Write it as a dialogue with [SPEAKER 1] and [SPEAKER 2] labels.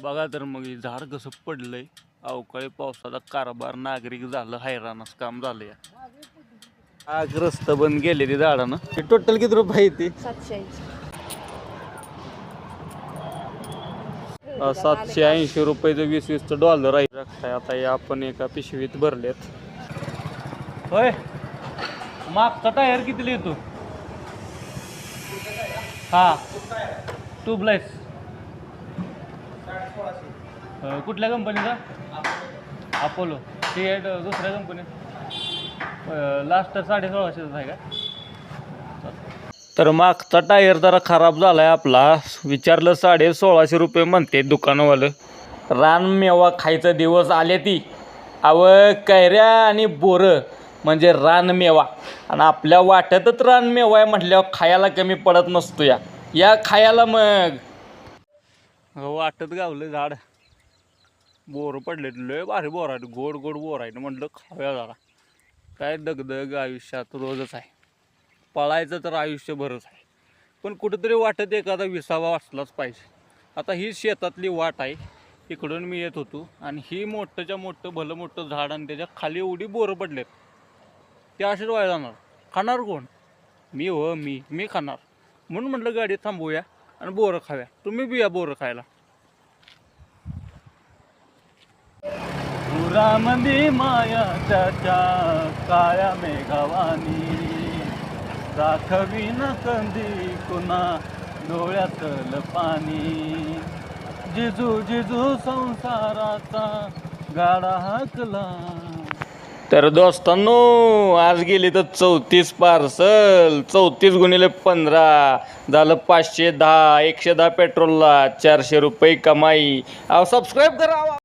[SPEAKER 1] बघा तर मग हे झाड कसं पडलंय. अवकाळी पावसाचा कारभार नागरिक झालं हैराणच काम झालं या. आग रस्ता बंद गेले ते झाडानं. टोटल किती रुपये येते? 780 रुपयाचं 20-20 डॉलर आहे. आता हे आपण एका पिशवीत भरलेत. होय मागचा टायर कितीला येतो? हा ट्यूबलाइस कुठल्या कंपनीचा? अपोलो. ते दुसऱ्या कंपनीत लास्ट 1650 आहे का? तर मागचा टायर जरा खराब झालाय आपला. विचारलं 1650 रुपये म्हणते दुकानवालं. रानमेवा खायचा दिवस आले ती. कैऱ्या आणि बोरं म्हणजे रानमेवा, आणि आपल्या वाट्यातच रानमेवा आहे म्हटल्यावर खायला कमी पडत नसतो या खायला. मग वाटत गावलं झाड, बोर पडले, लय भारी बोर आहे, गोड गोड बोर आहे. म्हटलं खाव्या जरा. काय दगदग आयुष्यात रोजच आहे. पळायचं तर आयुष्यभरच आहे, पण कुठेतरी वाटत एखादा विसावा वाचलाच पाहिजे. आता ही शेतातली वाट आहे. इकडून मी येत होतो आणि ही मोठंच्या मोठं भलं मोठं झाड, आणि त्याच्या खाली एवढी बोरं पडलेत. ते असेच वाया जाणार. खाणार कोण? मी खाणार. म्हणून म्हटलं गाडी थांबवूया आणि बोरं खाव्या. तुम्ही बी या बोरं खायला. पुरामंदी माया त्याच्या काळ्या मेघावानी, दाखवी न कंदी कुणा डोळ्यातलं पाणी. जिजू जिजू संसाराचा गाडा हाकला. तर दोस्तांनो, आज गेली तर 34 पार्सल. 34 गुणिले 15 झालं 510. 110 पेट्रोलला 400 रुपये कमाई. सबस्क्राईब करा.